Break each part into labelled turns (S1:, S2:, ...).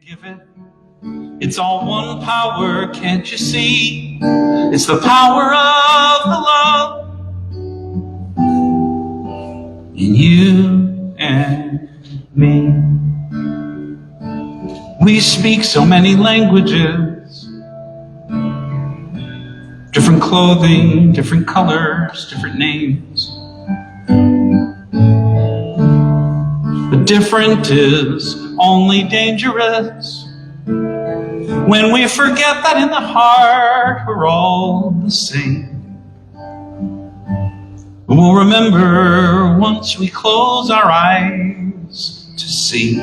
S1: give it. It's all one power, can't you see? It's the power of the love in you and me. We speak so many languages, different clothing, different colors, different names. But different is only dangerous when we forget that in the heart we're all the same. We'll remember once we close our eyes to see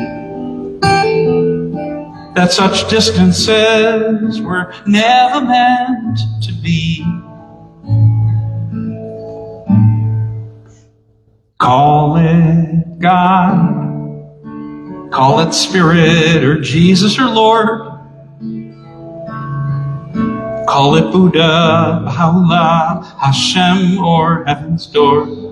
S1: that such distances were never meant to be. Call it God, call it Spirit or Jesus or Lord, call it Buddha, Baha'u'llah, Hashem or Heaven's Door.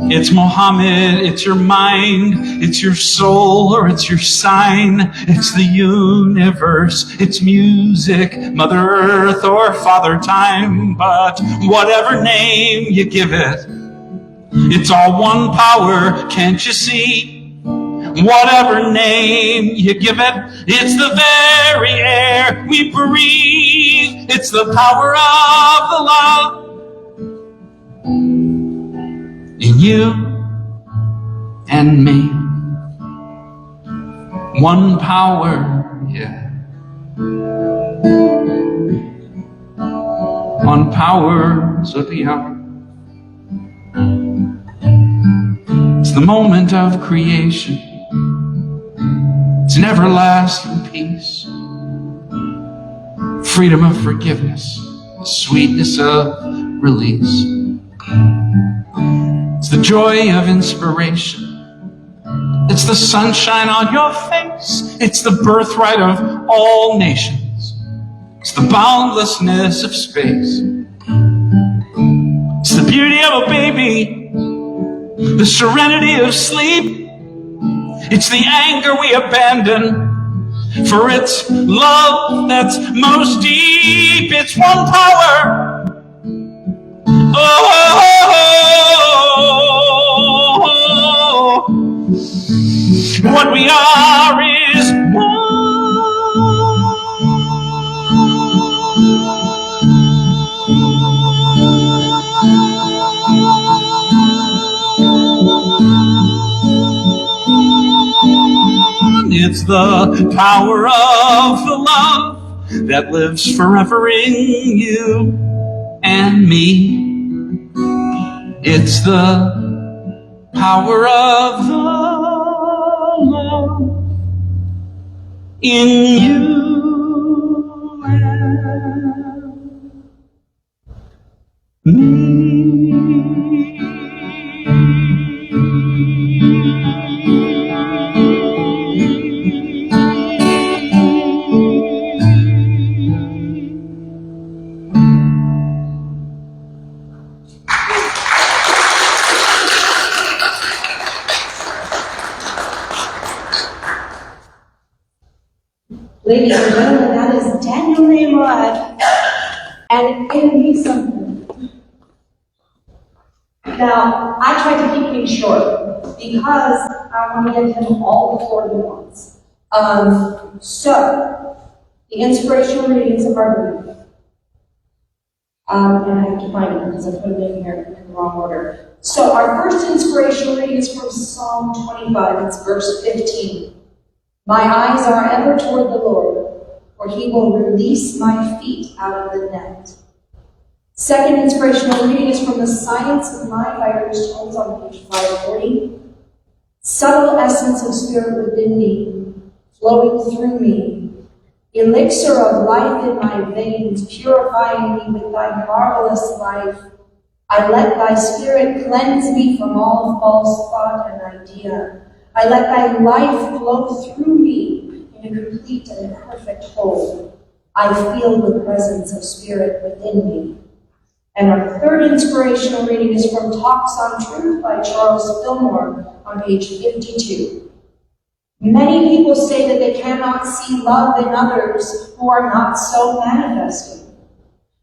S1: It's Mohammed, it's your mind, it's your soul, or it's your sign. It's the universe, it's music, Mother Earth or Father Time. But whatever name you give it, it's all one power, can't you see? Whatever name you give it, it's the very air we breathe. It's the power of the love in you and me. One power, yeah. One power, so the hour. It's the moment of creation. It's an everlasting peace, freedom of forgiveness, the sweetness of release. It's the joy of inspiration. It's the sunshine on your face. It's the birthright of all nations. It's the boundlessness of space. It's the beauty of a baby, the serenity of sleep. It's the anger we abandon, for it's love that's most deep. It's one power. Oh, what we are is one. It's the power of the love that lives forever in you and me. It's the power of the love in you and me.
S2: Ladies and gentlemen, that is Daniel Nahmod, and it'll be something. Now, I tried to keep things short because I want to get him all the floor he wants. So, the inspirational readings of our group. And I have to find it because I put it in here in the wrong order. So, our first inspirational reading is from Psalm 25, it's verse 15. My eyes are ever toward the Lord, for he will release my feet out of the net. Second inspirational reading is from The Science of Mind by Ernest Holmes on page 540. Subtle essence of spirit within me, flowing through me, elixir of life in my veins, purifying me with thy marvelous life. I let thy spirit cleanse me from all false thought and idea. I let thy life flow through me in a complete and perfect whole. I feel the presence of spirit within me. And our third inspirational reading is from Talks on Truth by Charles Fillmore on page 52. Many people say that they cannot see love in others who are not so manifesting,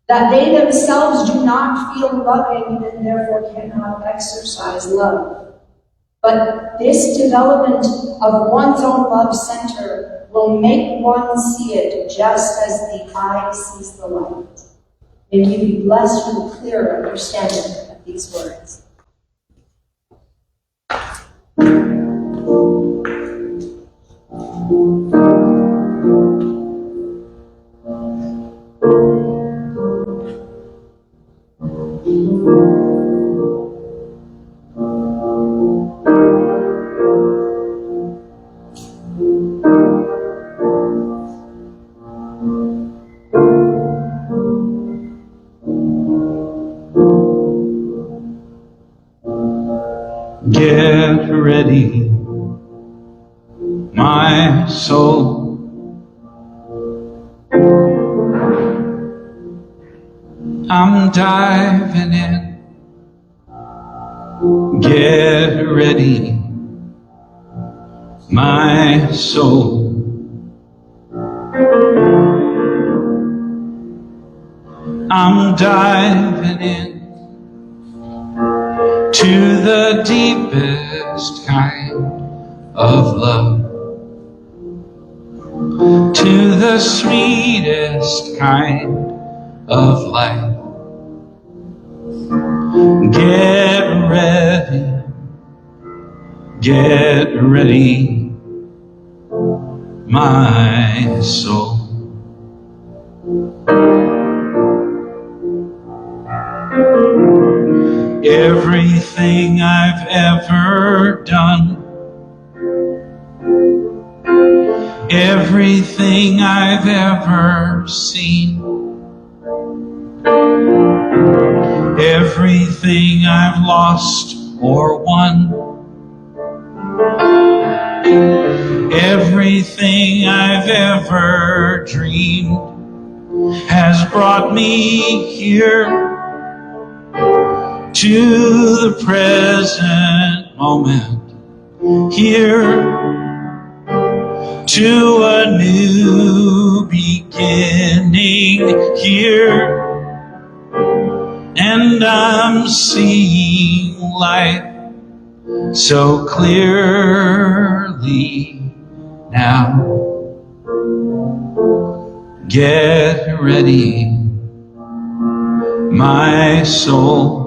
S2: that they themselves do not feel loving and therefore cannot exercise love. But this development of one's own love center will make one see it just as the eye sees the light. May you be blessed with a clearer understanding of these words.
S1: Get ready, my soul. I'm diving in. Get ready, my soul. I'm diving in to the deepest kind of love, to the sweetest kind of life. Get ready, my soul. Everything I've ever done, everything I've ever seen, everything I've lost or won, everything I've ever dreamed has brought me here to the present moment, here to a new beginning, here, and I'm seeing life so clearly now. Get ready, my soul.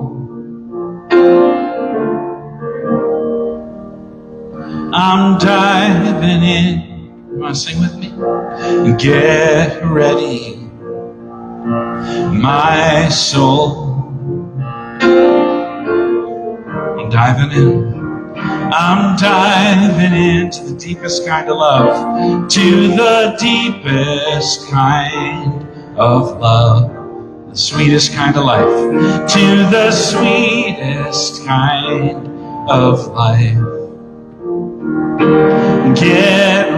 S1: I'm diving in. You want to sing with me? Get ready, my soul. I'm diving in. I'm diving into the deepest kind of love, to the deepest kind of love, the sweetest kind of life, to the sweetest kind of life. Get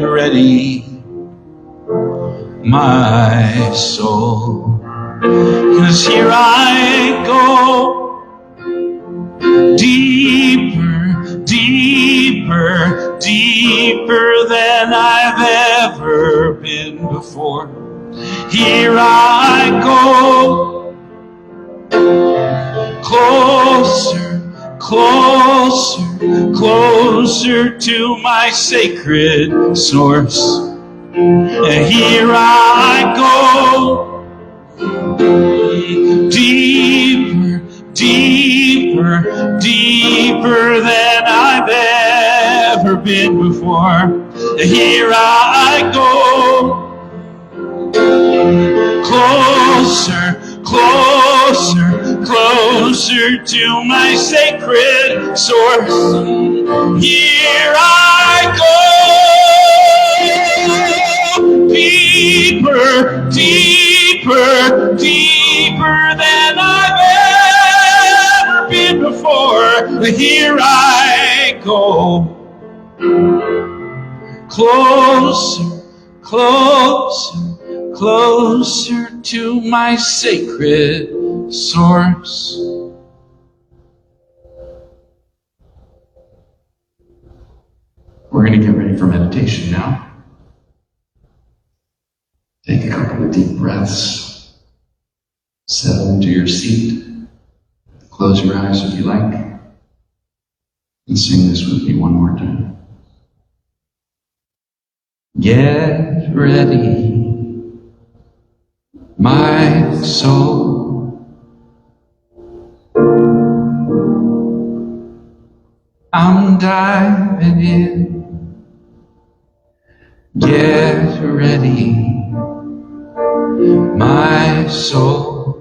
S1: ready, my soul. 'Cause here I go, deeper, deeper, deeper than I've ever been before. Here I go, closer, closer, closer to my sacred source. And here I go, deeper, deeper, deeper than I've ever been before. Here I go, closer, closer, closer to my sacred source. Here I go, deeper, deeper, deeper than I've ever been before. Here I go, closer, closer, closer to my sacred source. We're going to get ready for meditation now. Take a couple of deep breaths. Settle into your seat. Close your eyes if you like. And sing this with me one more time. Get ready, my soul. I'm diving in. Get ready, my soul.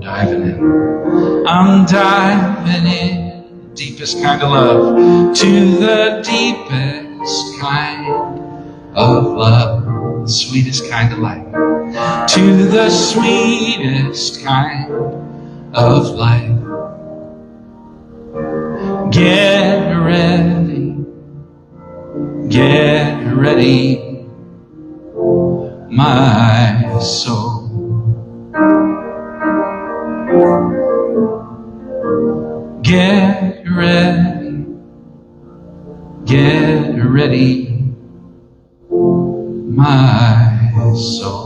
S1: Diving in. I'm diving in. Deepest kind of love. To the deepest kind of love. The sweetest kind of life. To the sweetest kind of life. Get ready, my soul. Get ready, my soul.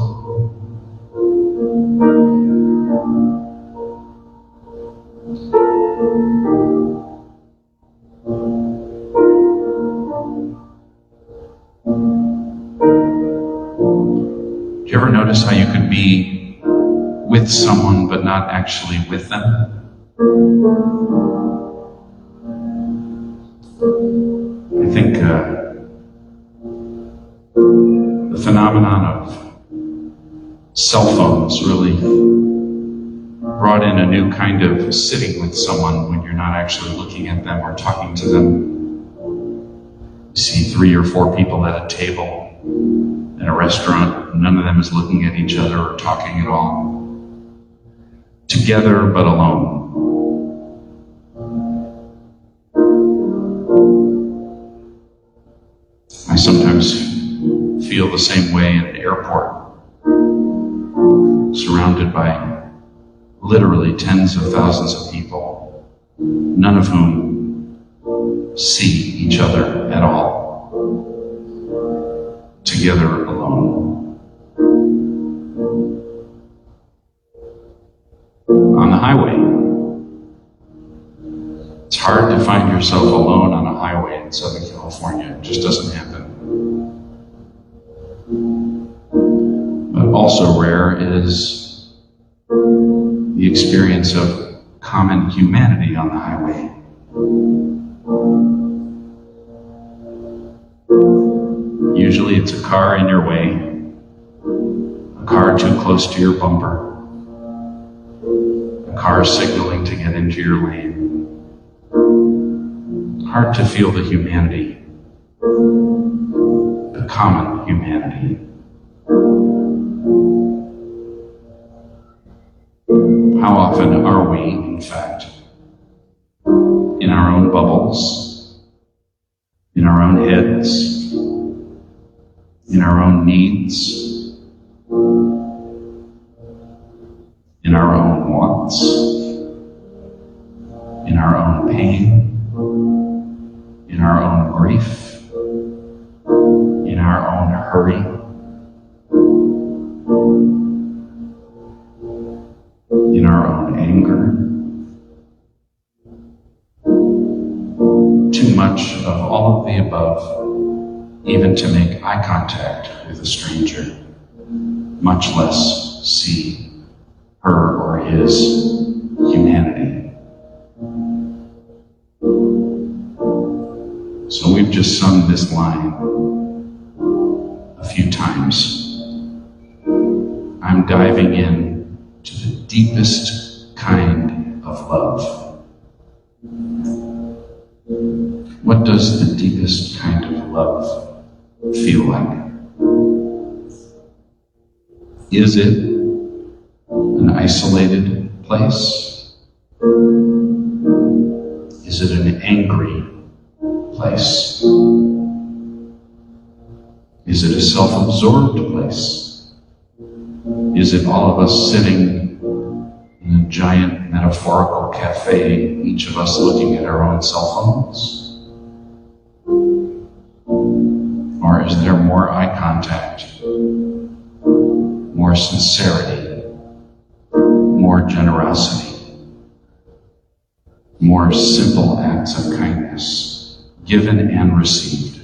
S1: Do you ever notice how you could be with someone but not actually with them? I think the phenomenon of cell phones really brought in a new kind of sitting with someone when you're not actually looking at them or talking to them. You see 3 or 4 people at a table in a restaurant, none of them is looking at each other or talking at all. Together but alone. I sometimes feel the same way in an airport, surrounded by literally tens of thousands of people, none of whom see each other at all, together alone. On the highway, it's hard to find yourself alone on a highway in Southern California. It just doesn't happen. But also rare is the experience of common humanity on the highway. Usually it's a car in your way, a car too close to your bumper, a car signaling to get into your lane. Hard to feel the humanity, the common humanity. How often are we, in fact, in our own bubbles, in our own heads, in our own needs, in our own wants, in our own pain, in our own grief, in our own hurry, in our own anger. Too much of all of the above, even to make eye contact with a stranger, much less see her or his humanity. So we've just sung this line a few times. I'm diving in to the deepest kind of love. What does the deepest kind of love feel like? Is it an isolated place? Is it an angry place? Is it a self-absorbed place? Is it all of us sitting in a giant metaphorical cafe, each of us looking at our own cell phones? Or is there more eye contact, more sincerity, more generosity, more simple acts of kindness, given and received?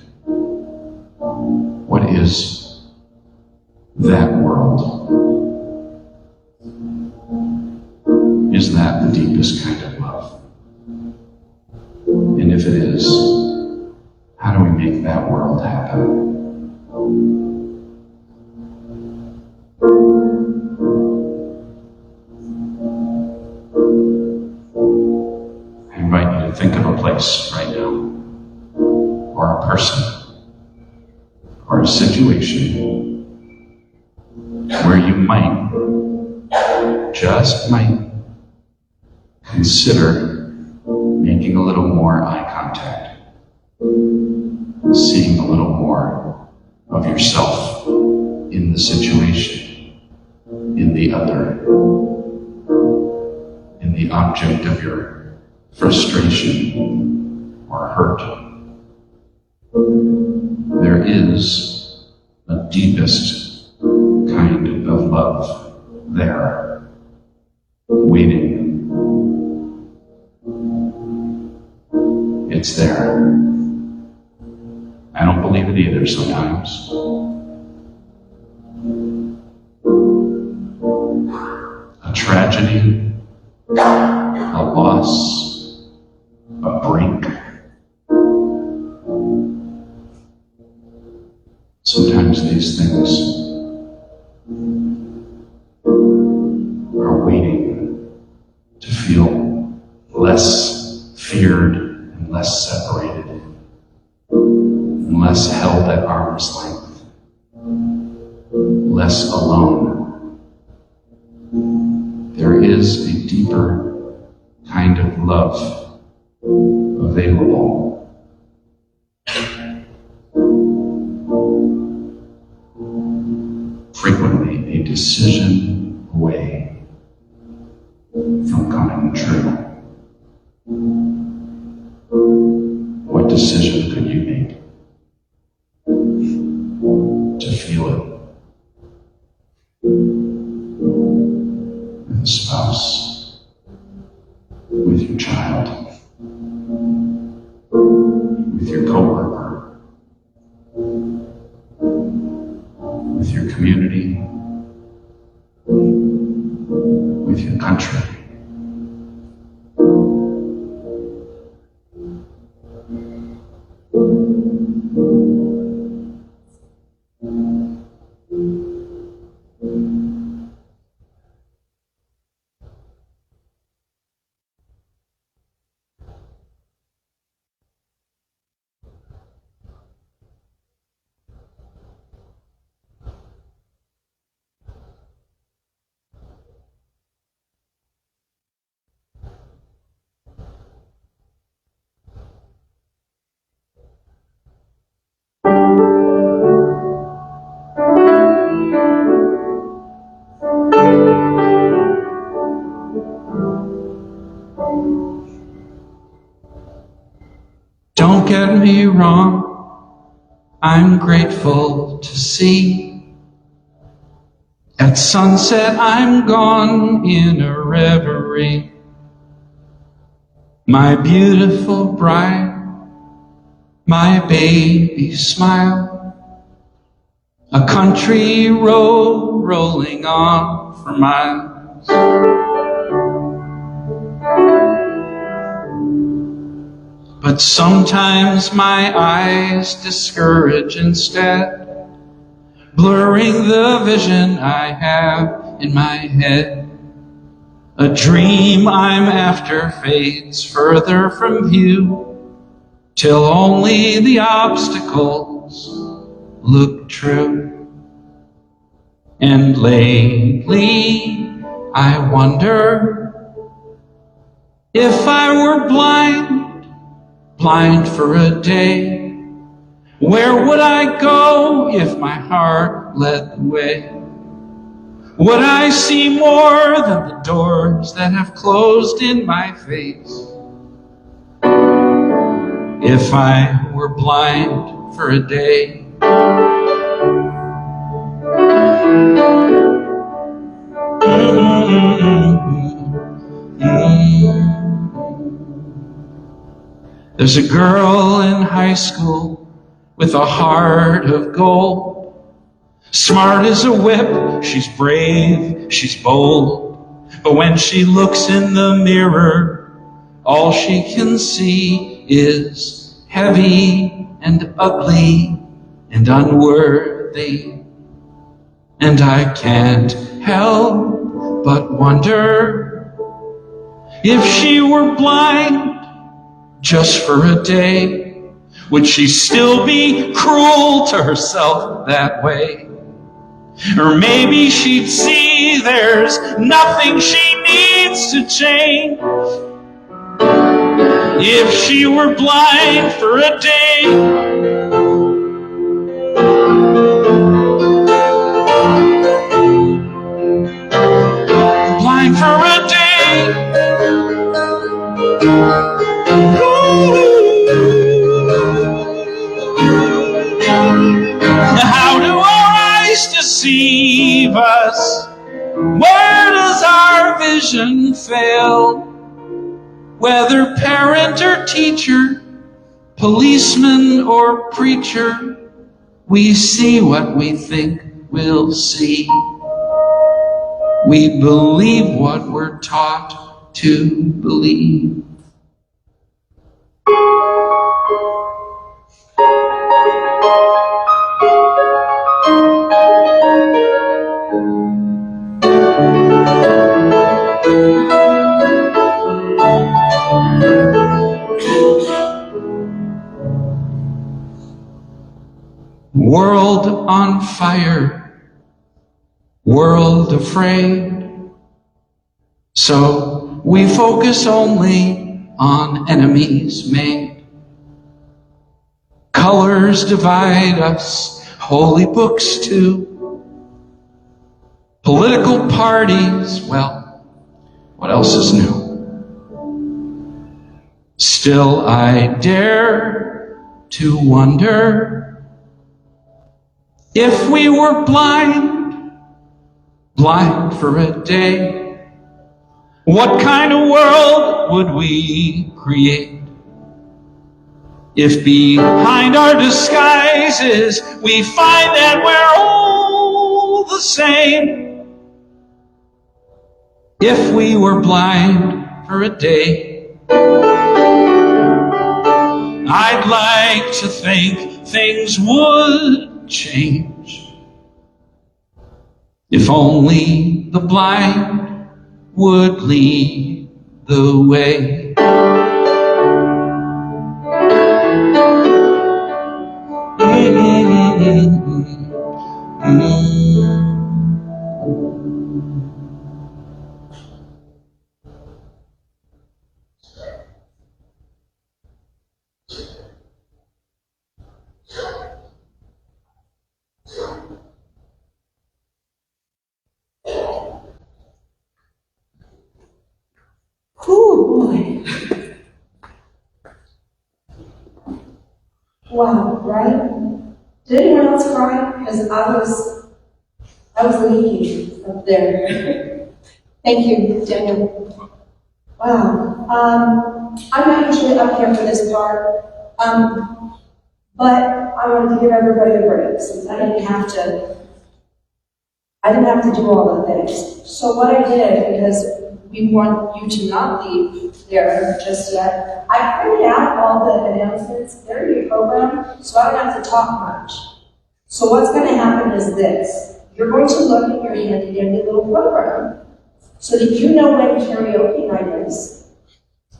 S1: What is that world? Is that the deepest kind of love? And if it is, how do we make that world happen? I invite you to think of a place right now, or a person, or a situation where you might, just might, consider making a little more eye contact, seeing a little more of yourself in the situation, in the other, in the object of your frustration or hurt. There is a deepest kind of love there, waiting. It's there. I don't believe it either sometimes. A tragedy, a loss, a break. Sometimes these things are waiting to feel less feared and less separated, and less held at arm's length, less alone. There is a deeper kind of love available. Frequently a decision away from coming true. What decision could you make to feel it with a spouse, with your child, with your coworker, with your community, with your country? Don't get me wrong, I'm grateful to see. At sunset I'm gone in a reverie. My beautiful bride, my baby smile. A country road rolling on for miles. But sometimes my eyes discourage instead, blurring the vision I have in my head. A dream I'm after fades further from view, till only the obstacles look true. And lately I wonder if I were blind for a day, where would I go if my heart led the way? Would I see more than the doors that have closed in my face? If I were blind for a day, there's a girl in high school with a heart of gold. Smart as a whip, she's brave, she's bold. But when she looks in the mirror, all she can see is heavy and ugly and unworthy. And I can't help but wonder if she were blind just for a day, would she still be cruel to herself that way? Or maybe she'd see there's nothing she needs to change if she were blind for a day. Blind for a day. How do our eyes deceive us? Where does our vision fail? Whether parent or teacher, policeman or preacher, we see what we think we'll see. We believe what we're taught to believe. World on fire, world afraid. So we focus only on enemies made. Colors divide us, holy books too. Political parties, well, what else is new? Still I dare to wonder if we were blind for a day, what kind of world would we create? If behind our disguises we find that we're all the same. If we were blind for a day, I'd like to think things would change. If only the blind would lead the way.
S2: Wow, right? Did anyone else cry? Because I was leaking up there. Thank you, Daniel. Wow. I'm not usually up here for this part, but I wanted to give everybody a break since I didn't have to do all the things. So what I did, because we want you to not leave there just yet, I printed out all the announcements. They're in your program, so I don't have to talk much. So what's going to happen is this. You're going to look at your handy-dandy little program so that you know when karaoke night is,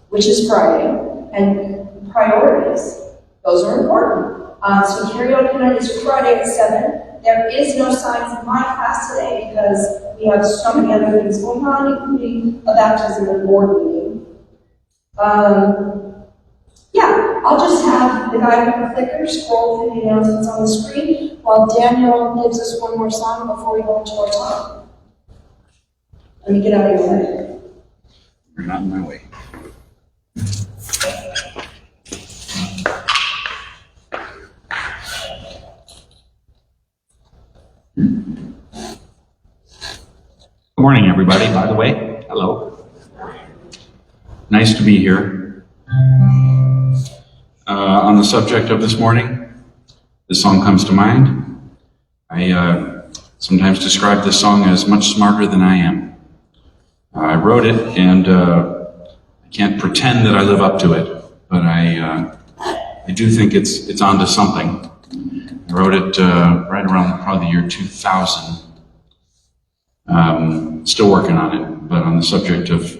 S2: which is Friday, and priorities. Those are important. So karaoke night is Friday at 7. There is no science in my class today because we have so many other things going on, including a baptism and board meeting. Yeah, I'll just have the guy with the clicker scroll through the announcements on the screen while Daniel gives us one more song before we go into our talk. Let me get out of your way.
S1: You're not in my way. Good morning, everybody, by the way. Hello. Nice to be here. On the subject of this morning, this song comes to mind. I sometimes describe this song as much smarter than I am. I wrote it, and I can't pretend that I live up to it, but I do think it's onto something. I wrote it right around probably the year 2000. Still working on it, but on the subject of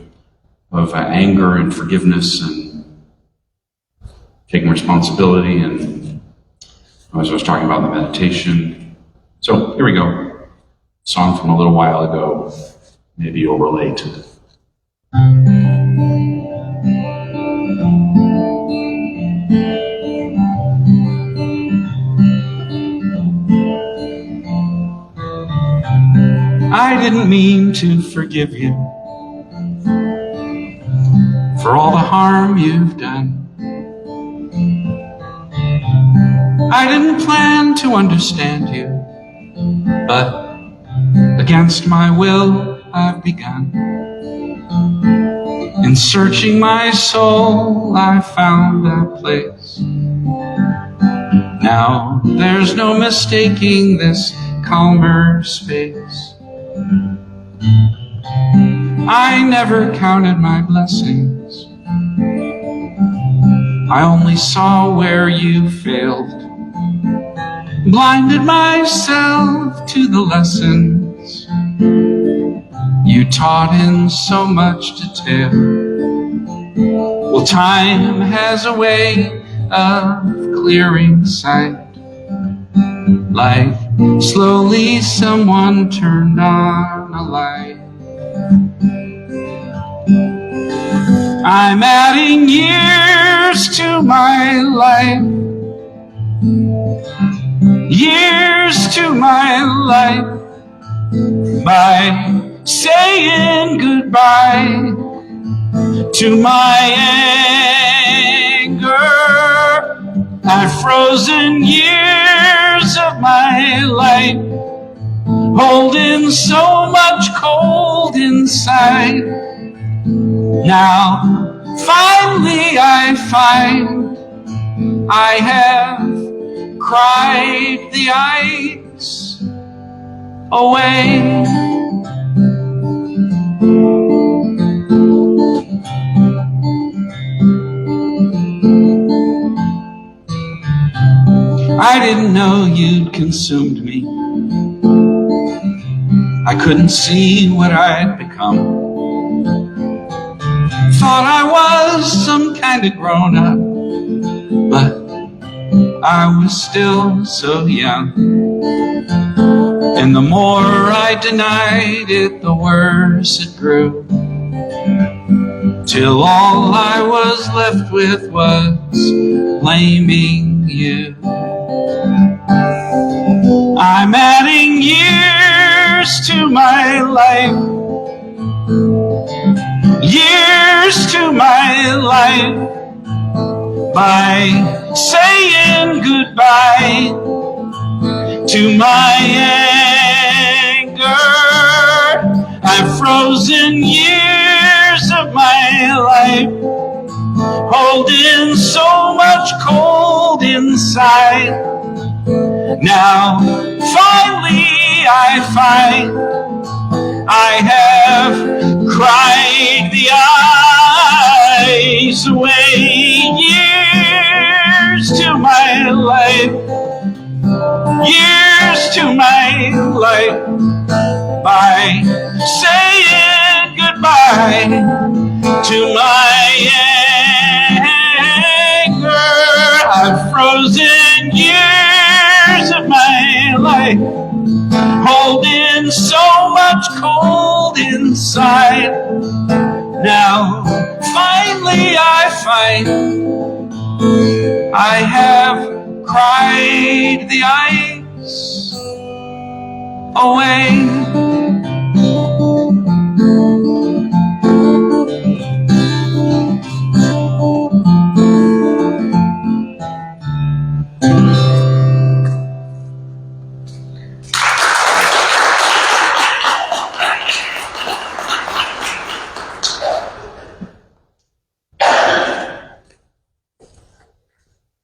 S1: anger and forgiveness and taking responsibility, and as I was talking about the meditation. So here we go. A song from a little while ago, maybe overlaid to it. I didn't mean to forgive you for all the harm you've done. I didn't plan to understand you, but against my will I've begun. In searching my soul I found that place. Now there's no mistaking this calmer space. I never counted my blessings. I only saw where you failed. Blinded myself to the lessons you taught in so much detail. Well, time has a way of clearing sight, like slowly someone turned on a light. I'm adding years to my life, years to my life, by saying goodbye to my anger. I've frozen years of my life, holding so much cold inside. Now, finally I find I have cried the ice away. I didn't know you'd consumed me. I couldn't see what I'd become. Thought I was some kind of grown-up, but I was still so young. And the more I denied it, the worse it grew, till all I was left with was blaming you. I'm adding years to my life, years to my life, by saying goodbye to my anger. I've frozen years of my life, holding so much cold inside. Now, finally I find I have cried the ice away. Years to my life, years to my life, by saying goodbye to my anger. I've frozen years of my life, holding so much cold inside. Now, finally I find I have cried the ice away.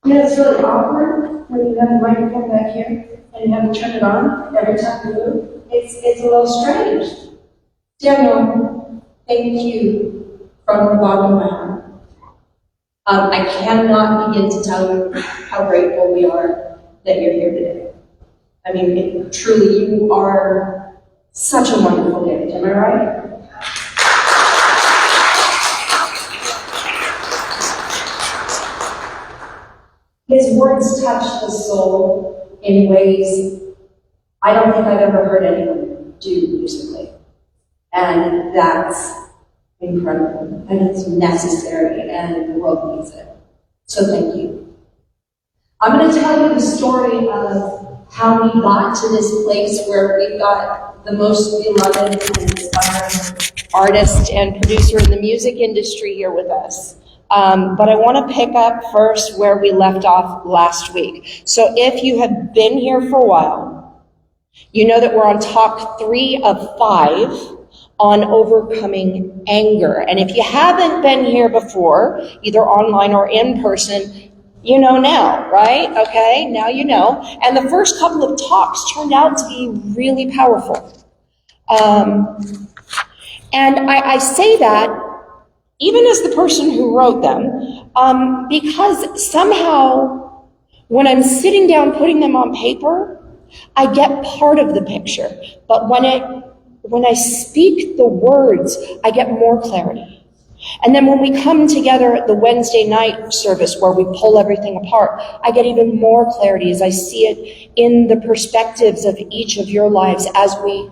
S2: You know, it's really awkward when you have a microphone back here and you have to turn it on every time you move. It's a little strange. Daniel, thank you from the bottom of my heart. I cannot begin to tell you how grateful we are that you're here today. I mean, truly, you are such a wonderful gift, am I right? His words touch the soul in ways I don't think I've ever heard anyone do musically. And that's incredible, and it's necessary, and the world needs it. So thank you. I'm going to tell you the story of how we got to this place where we've got the most beloved and inspiring artist and producer in the music industry here with us. But I want to pick up first where we left off last week. So if you have been here for a while, you know that we're on talk 3 of 5 on overcoming anger. And if you haven't been here before, either online or in person, you know now, right? Okay, now you know. And the first couple of talks turned out to be really powerful. And I say that even as the person who wrote them, because somehow when I'm sitting down putting them on paper, I get part of the picture. But when I speak the words, I get more clarity. And then when we come together at the Wednesday night service where we pull everything apart, I get even more clarity as I see it in the perspectives of each of your lives as we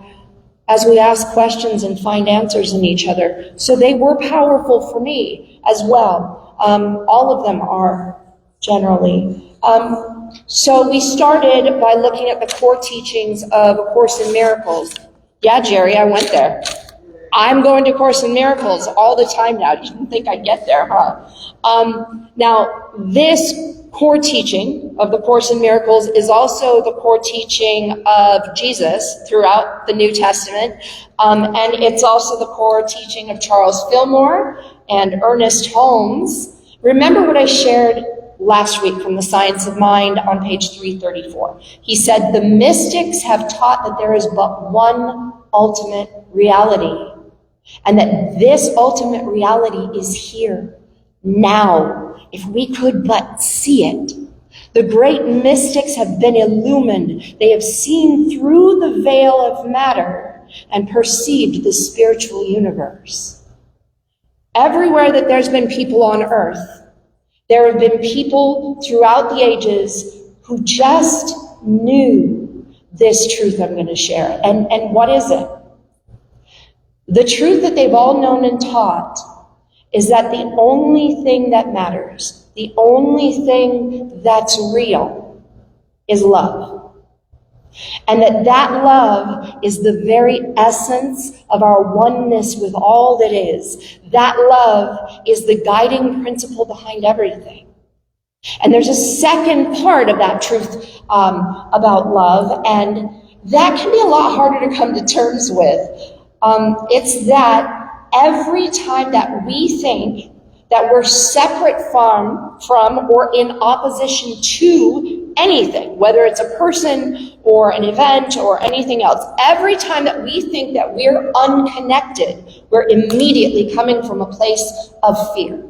S2: ask questions and find answers in each other. So they were powerful for me as well. All of them are generally. So we started by looking at the core teachings of A Course in Miracles. Yeah, Jerry, I went there. I'm going to Course in Miracles all the time now. You didn't think I'd get there, huh? Now, this core teaching of the Course in Miracles is also the core teaching of Jesus throughout the New Testament. And it's also the core teaching of Charles Fillmore and Ernest Holmes. Remember what I shared last week from The Science of Mind on page 334. He said, the mystics have taught that there is but one ultimate reality, and that this ultimate reality is here, now, if we could but see it. The great mystics have been illumined. They have seen through the veil of matter and perceived the spiritual universe. Everywhere that there's been people on earth, there have been people throughout the ages who just knew this truth I'm going to share. And what is it? The truth that they've all known and taught is that the only thing that matters, the only thing that's real, is love. And that love is the very essence of our oneness with all that is. That love is the guiding principle behind everything. And there's a second part of that truth about love, and that can be a lot harder to come to terms with. It's that every time that we think that we're separate from or in opposition to anything, whether it's a person or an event or anything else, every time that we think that we're unconnected, we're immediately coming from a place of fear.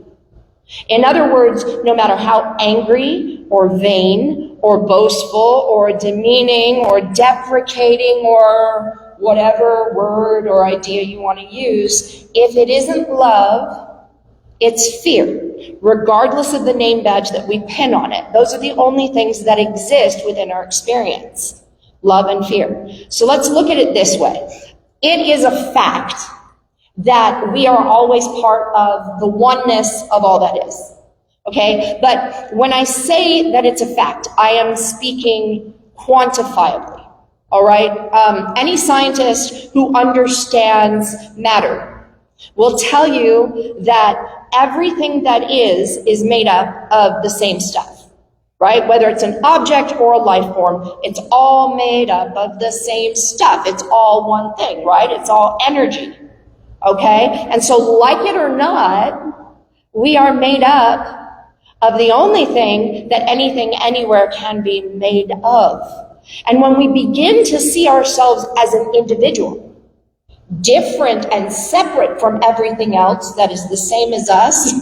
S2: In other words, no matter how angry or vain or boastful or demeaning or deprecating or whatever word or idea you want to use, if it isn't love, it's fear, regardless of the name badge that we pin on it. Those are the only things that exist within our experience, love and fear. So let's look at it this way. It is a fact that we are always part of the oneness of all that is, okay? But when I say that it's a fact, I am speaking quantifiably. All right, any scientist who understands matter will tell you that everything that is made up of the same stuff, right? Whether it's an object or a life form, it's all made up of the same stuff. It's all one thing, right? It's all energy, okay? And so like it or not, we are made up
S3: of the only thing that anything anywhere can be made of. And when we begin to see ourselves as an individual, different and separate from everything else that is the same as us,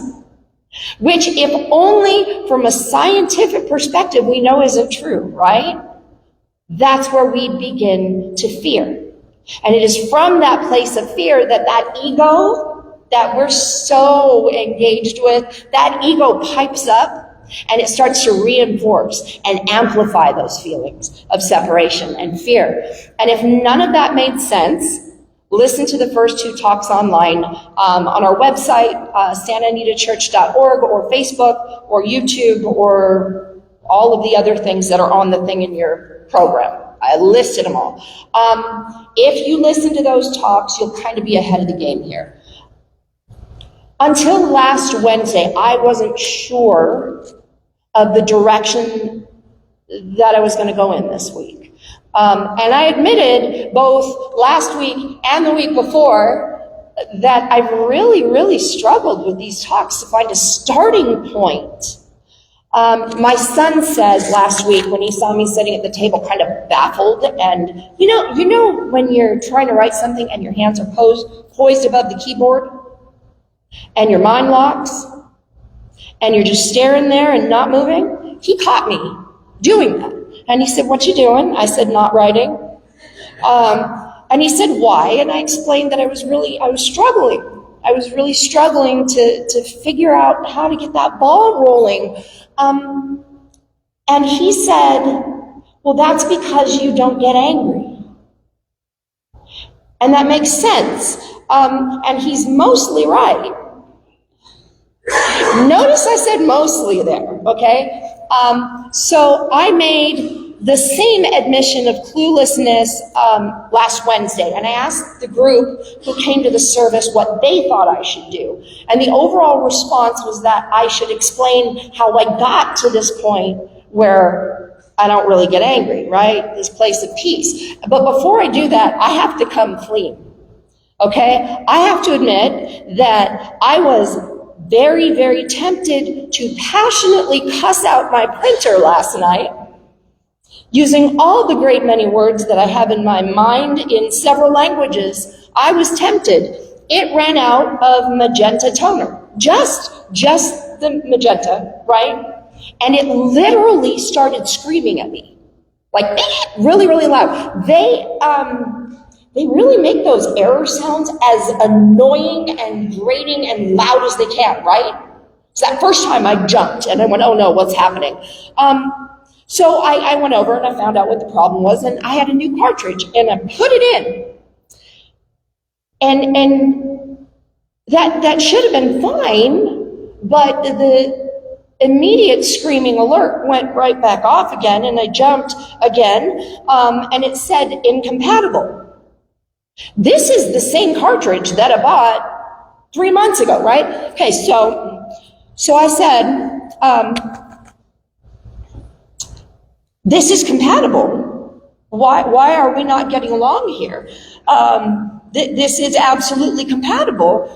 S3: which if only from a scientific perspective we know isn't true, right? That's where we begin to fear. And it is from that place of fear that that ego that we're so engaged with, that ego pipes up and it starts to reinforce and amplify those feelings of separation and fear. And if none of that made sense, listen to the first 2 talks online on our website, santanitachurch.org, or Facebook, or YouTube, or all of the other things that are on the thing in your program. I listed them all. If you listen to those talks, you'll kind of be ahead of the game here. Until last Wednesday, I wasn't sure of the direction that I was going to go in this week. And I admitted both last week and the week before that I've really struggled with these talks to find a starting point. My son says last week when he saw me sitting at the table kind of baffled, and you know when you're trying to write something and your hands are poised above the keyboard and your mind locks and you're just staring there and not moving? He caught me doing that. And he said, "What you doing?" I said, "Not writing." And he said, "Why?" And I explained that I was struggling. I was really struggling to figure out how to get that ball rolling. And he said, "Well, that's because you don't get angry." And that makes sense. And he's mostly right. Notice I said mostly there, okay? So I made the same admission of cluelessness last Wednesday, and I asked the group who came to the service what they thought I should do. And the overall response was that I should explain how I got to this point where I don't really get angry, right? This place of peace. But before I do that, I have to come clean, okay? I have to admit that I was very tempted to passionately cuss out my printer last night, using all the great many words that I have in my mind in several languages. I was tempted. It ran out of magenta toner, just the magenta, right? And it literally started screaming at me, like really loud. They really make those error sounds as annoying and grating and loud as they can, right? So that first time I jumped and I went, "Oh no, what's happening?" So I went over and I found out what the problem was, and I had a new cartridge and I put it in. And that should have been fine, but the immediate screaming alert went right back off again, and I jumped again, and it said incompatible. This is the same cartridge that I bought 3 months ago, right? Okay, so I said, this is compatible. Why are we not getting along here? This is absolutely compatible.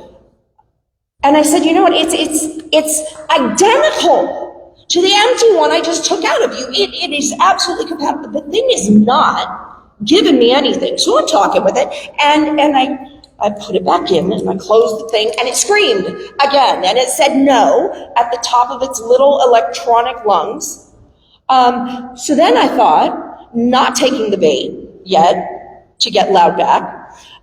S3: And I said, you know what? It's identical to the empty one I just took out of you. It is absolutely compatible. The thing is not giving me anything. So I'm talking with it, and I put it back in, and I closed the thing, and it screamed again, and it said no at the top of its little electronic lungs. So then I thought, not taking the bait yet to get loud back,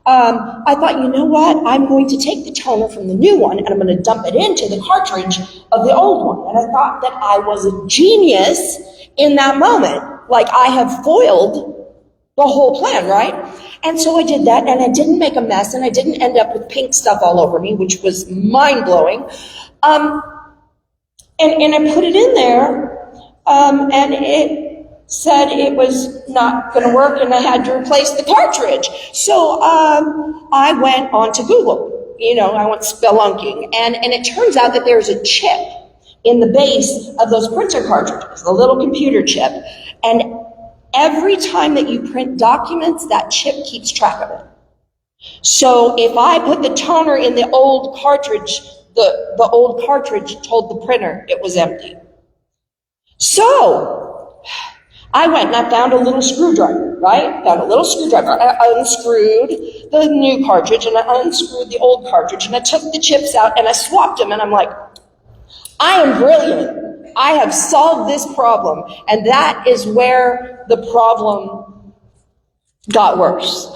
S3: I thought, you know what? I'm going to take the toner from the new one, and I'm going to dump it into the cartridge of the old one. And I thought that I was a genius in that moment. Like I have foiled the whole plan, right? And so I did that, and I didn't make a mess, and I didn't end up with pink stuff all over me, which was mind-blowing. And I put it in there, and it said it was not going to work, and I had to replace the cartridge. So I went on to Google. I went spelunking, and it turns out that there's a chip in the base of those printer cartridges, a little computer chip, and every time that you print documents, that chip keeps track of it. So if I put the toner in the old cartridge the old cartridge told the printer it was empty. So I went and I found a little screwdriver, right? Found a little screwdriver. I unscrewed the new cartridge and I unscrewed the old cartridge and I took the chips out and I swapped them and I'm like, I am brilliant. I have solved this problem. And that is where the problem got worse.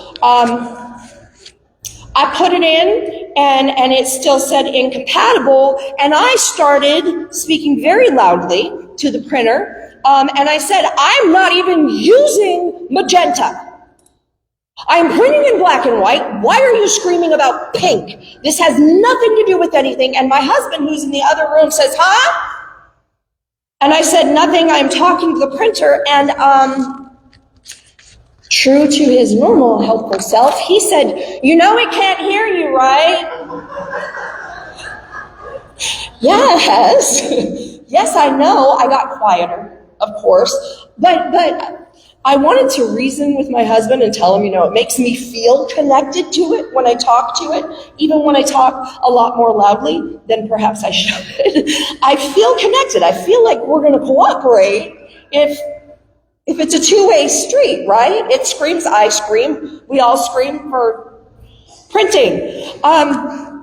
S3: I put it in and it still said incompatible. And I started speaking very loudly to the printer. And I said, I'm not even using magenta. I'm printing in black and white. Why are you screaming about pink? This has nothing to do with anything. And my husband, who's in the other room, says, huh? And I said, nothing. I'm talking to the printer. And true to his normal helpful self, he said, you know it can't hear you, right? Yes. Yes, I know. I got quieter, of course. But I wanted to reason with my husband and tell him, it makes me feel connected to it when I talk to it, even when I talk a lot more loudly than perhaps I should. I feel connected. I feel like we're going to cooperate if it's a two-way street, right? It screams, I scream, we all scream for printing. But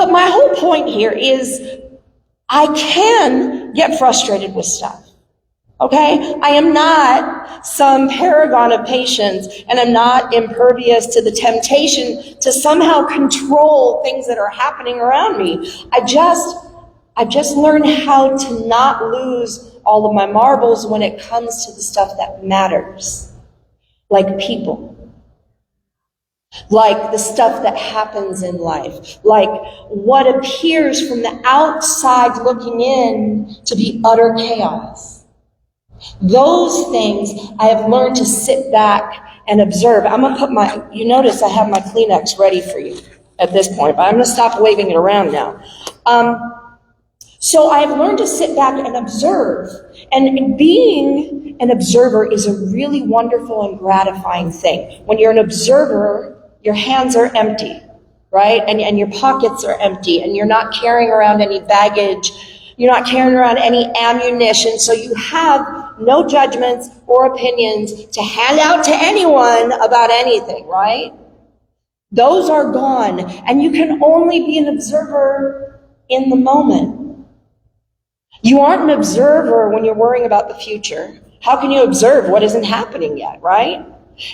S3: my whole point here is I can get frustrated with stuff. Okay? I am not some paragon of patience, and I'm not impervious to the temptation to somehow control things that are happening around me. I've just learned how to not lose all of my marbles when it comes to the stuff that matters. Like people. Like the stuff that happens in life. Like what appears from the outside looking in to be utter chaos. Those things I have learned to sit back and observe. I'm going to put you notice I have my Kleenex ready for you at this point, but I'm going to stop waving it around now. So I've learned to sit back and observe. And being an observer is a really wonderful and gratifying thing. When you're an observer, your hands are empty, right? And your pockets are empty, and you're not carrying around any baggage. You're not carrying around any ammunition, so you have no judgments or opinions to hand out to anyone about anything, right? Those are gone, and you can only be an observer in the moment. You aren't an observer when you're worrying about the future. How can you observe what isn't happening yet, right?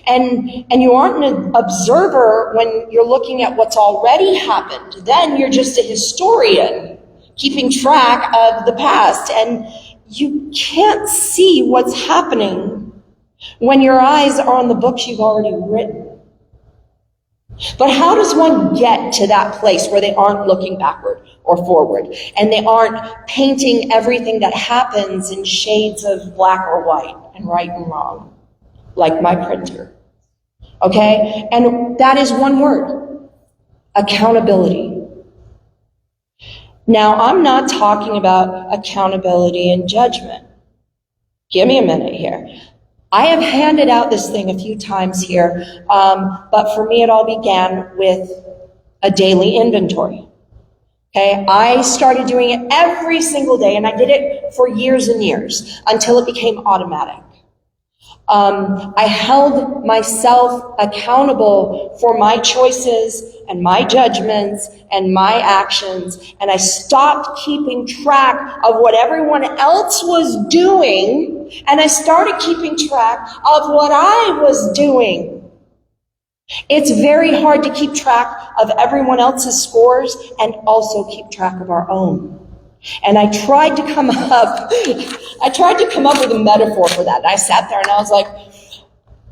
S3: And you aren't an observer when you're looking at what's already happened. Then you're just a historian, keeping track of the past, and you can't see what's happening when your eyes are on the books you've already written. But how does one get to that place where they aren't looking backward or forward, and they aren't painting everything that happens in shades of black or white and right and wrong, like my printer? Okay? And that is one word: accountability. Now, I'm not talking about accountability and judgment. Give me a minute here. I have handed out this thing a few times here, but for me it all began with a daily inventory. Okay, I started doing it every single day, and I did it for years and years until it became automatic. I held myself accountable for my choices and my judgments and my actions, and I stopped keeping track of what everyone else was doing, and I started keeping track of what I was doing. It's very hard to keep track of everyone else's scores and also keep track of our own. And I tried to come up with a metaphor for that. And I sat there and I was like,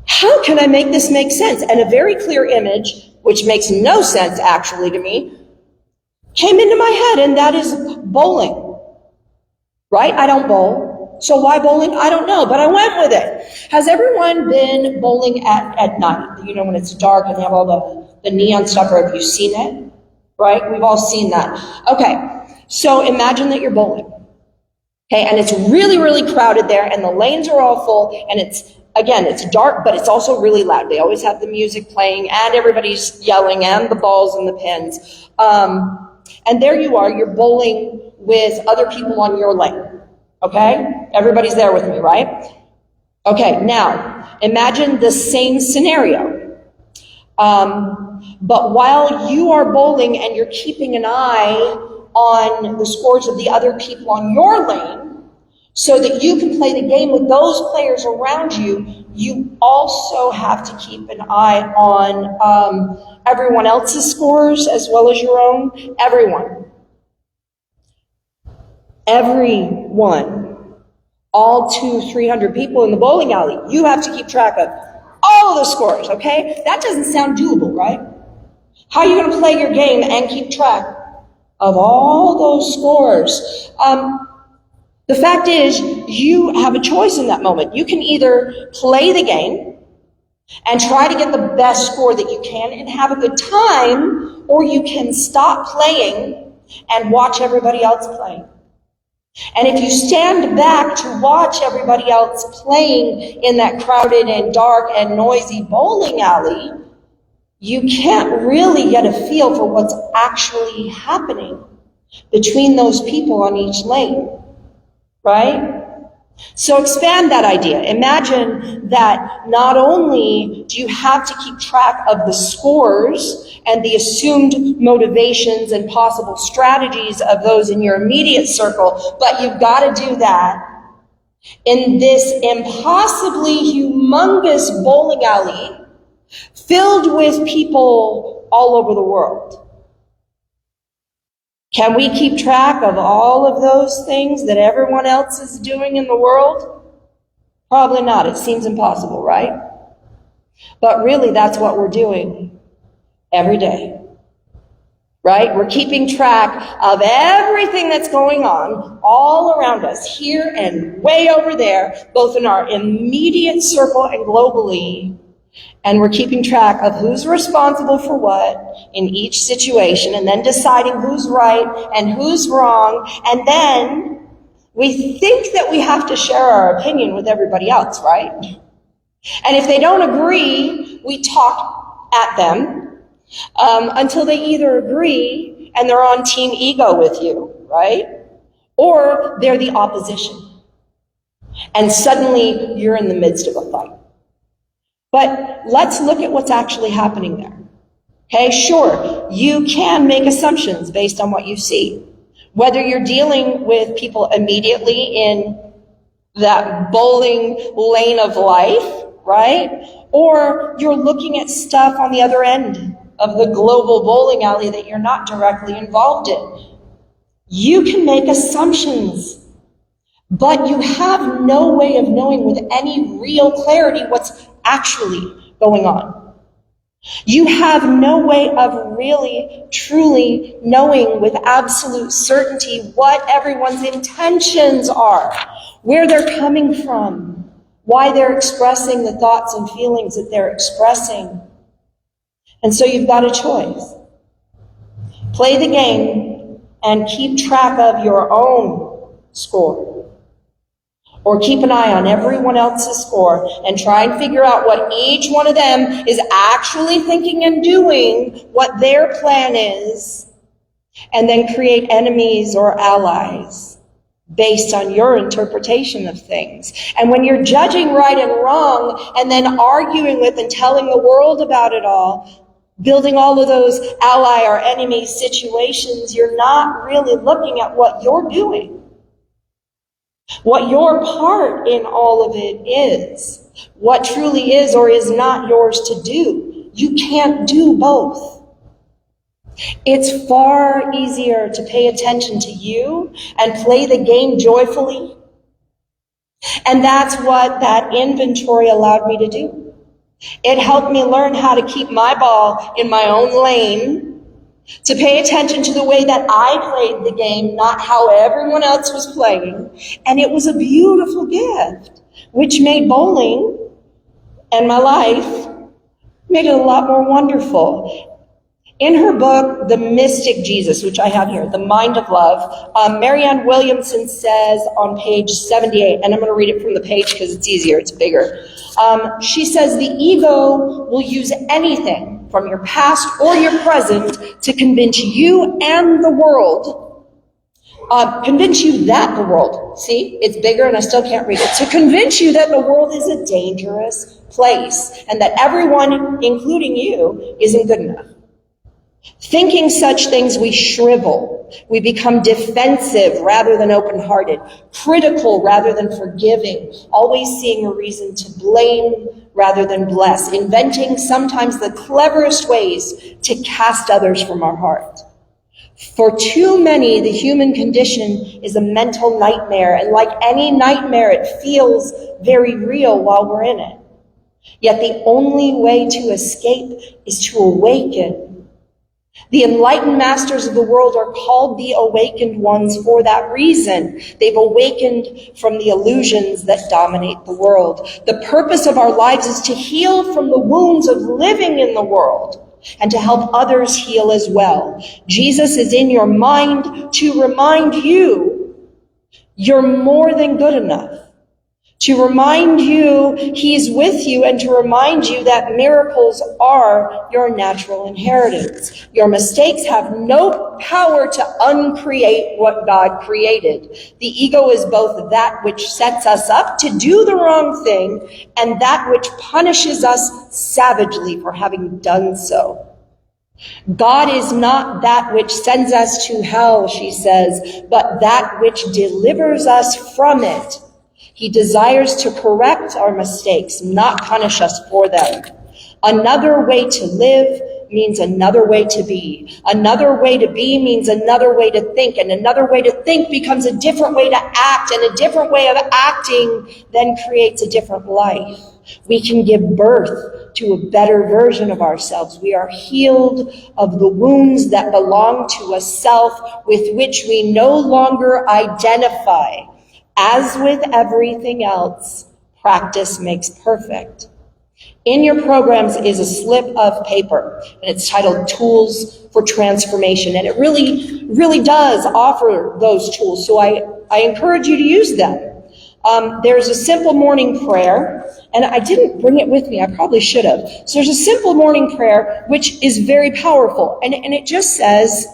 S3: how can I make this make sense? And a very clear image, which makes no sense actually to me, came into my head, and that is bowling. Right? I don't bowl. So why bowling? I don't know, but I went with it. Has everyone been bowling at night? You know, when it's dark and they have all the neon stuff, or have you seen it? Right? We've all seen that. Okay. So imagine that you're bowling, okay, and it's really, really crowded there, and the lanes are all full, and it's dark, but it's also really loud. They always have the music playing, and everybody's yelling, and the balls and the pins. And there you are, you're bowling with other people on your lane. Okay? Everybody's there with me, right? Okay, now, imagine the same scenario. But while you are bowling and you're keeping an eye on the scores of the other people on your lane, so that you can play the game with those players around you, you also have to keep an eye on everyone else's scores as well as your own. Everyone. All 200-300 people in the bowling alley. You have to keep track of all of the scores, okay? That doesn't sound doable, right? How are you going to play your game and keep track of all those scores? The fact is, you have a choice in that moment. You can either play the game and try to get the best score that you can and have a good time, or you can stop playing and watch everybody else play. And if you stand back to watch everybody else playing in that crowded and dark and noisy bowling alley, you can't really get a feel for what's actually happening between those people on each lane. Right? So expand that idea. Imagine that not only do you have to keep track of the scores and the assumed motivations and possible strategies of those in your immediate circle, but you've got to do that in this impossibly humongous bowling alley filled with people all over the world. Can we keep track of all of those things that everyone else is doing in the world? Probably not. It seems impossible, right? But really, that's what we're doing every day, right? We're keeping track of everything that's going on all around us, here and way over there, both in our immediate circle and globally. And we're keeping track of who's responsible for what in each situation, and then deciding who's right and who's wrong. And then we think that we have to share our opinion with everybody else, right? And if they don't agree, we talk at them until they either agree and they're on team ego with you, right? Or they're the opposition. And suddenly you're in the midst of a fight. But let's look at what's actually happening there. Okay, sure, you can make assumptions based on what you see. Whether you're dealing with people immediately in that bowling lane of life, right? Or you're looking at stuff on the other end of the global bowling alley that you're not directly involved in. You can make assumptions, but you have no way of knowing with any real clarity what's actually going on. You have no way of really, truly knowing with absolute certainty what everyone's intentions are, where they're coming from, why they're expressing the thoughts and feelings that they're expressing. And so you've got a choice. Play the game and keep track of your own score. Or keep an eye on everyone else's score and try and figure out what each one of them is actually thinking and doing, what their plan is, and then create enemies or allies based on your interpretation of things. And when you're judging right and wrong and then arguing with and telling the world about it all, building all of those ally or enemy situations, you're not really looking at what you're doing. What your part in all of it is, what truly is or is not yours to do. You can't do both. It's far easier to pay attention to you and play the game joyfully. And that's what that inventory allowed me to do. It helped me learn how to keep my ball in my own lane, to pay attention to the way that I played the game, not how everyone else was playing. And it was a beautiful gift, which made bowling and my life, made it a lot more wonderful. In her book, The Mystic Jesus, which I have here, The Mind of Love, Marianne Williamson says on page 78, and I'm going to read it from the page because it's easier, it's bigger. She says, the ego will use anything from your past or your present to convince you and the world, convince you that the world, see, it's bigger and I still can't read it, to convince you that the world is a dangerous place and that everyone, including you, isn't good enough. Thinking such things, we shrivel. We become defensive rather than open-hearted, critical rather than forgiving, always seeing a reason to blame rather than bless, inventing sometimes the cleverest ways to cast others from our heart. For too many, the human condition is a mental nightmare, and like any nightmare, it feels very real while we're in it. Yet the only way to escape is to awaken. The enlightened masters of the world are called the awakened ones for that reason. They've awakened from the illusions that dominate the world. The purpose of our lives is to heal from the wounds of living in the world and to help others heal as well. Jesus is in your mind to remind you you're more than good enough. To remind you he's with you and to remind you that miracles are your natural inheritance. Your mistakes have no power to uncreate what God created. The ego is both that which sets us up to do the wrong thing and that which punishes us savagely for having done so. God is not that which sends us to hell, she says, but that which delivers us from it. He desires to correct our mistakes, not punish us for them. Another way to live means another way to be. Another way to be means another way to think, and another way to think becomes a different way to act, and a different way of acting then creates a different life. We can give birth to a better version of ourselves. We are healed of the wounds that belong to a self with which we no longer identify. As with everything else, practice makes perfect. In your programs is a slip of paper, and it's titled Tools for Transformation, and it really does offer those tools, so I encourage you to use them. There's a simple morning prayer, and I didn't bring it with me, I probably should have. So there's a simple morning prayer, which is very powerful, and it just says,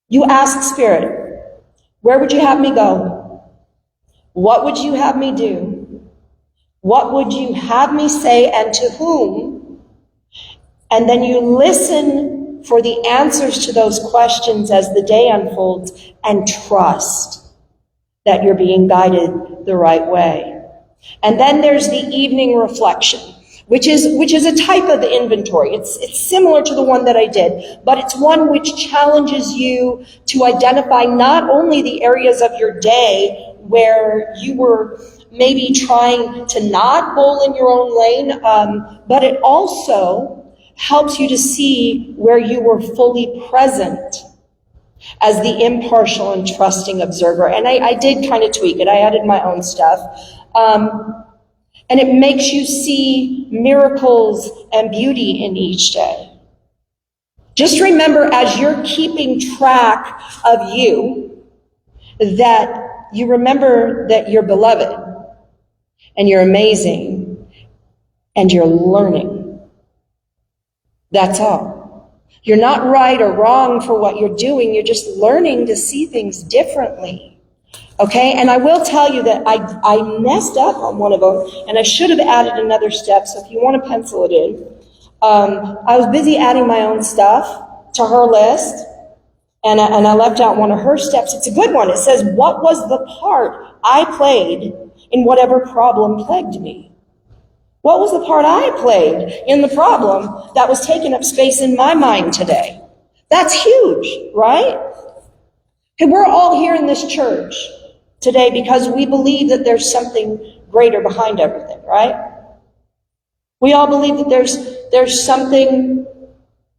S3: you ask Spirit, where would you have me go? What would you have me do? What would you have me say and to whom? And then you listen for the answers to those questions as the day unfolds and trust that you're being guided the right way. And then there's the evening reflection, which is a type of inventory. It's similar to the one that I did, but it's one which challenges you to identify not only the areas of your day where you were maybe trying to not bowl in your own lane, but it also helps you to see where you were fully present as the impartial and trusting observer. And I did kind of tweak it. I added my own stuff. And it makes you see miracles and beauty in each day. Just remember, as you're keeping track of you, that you remember that you're beloved and you're amazing and you're learning. That's all. You're not right or wrong for what you're doing. You're just learning to see things differently. Okay? And I will tell you that I messed up on one of them, and I should have added another step. So if you want to pencil it in, I was busy adding my own stuff to her list. And I left out one of her steps. It's a good one. It says, what was the part I played in whatever problem plagued me? What was the part I played in the problem that was taking up space in my mind today? That's huge, right? And we're all here in this church today because we believe that there's something greater behind everything, right? We all believe that there's something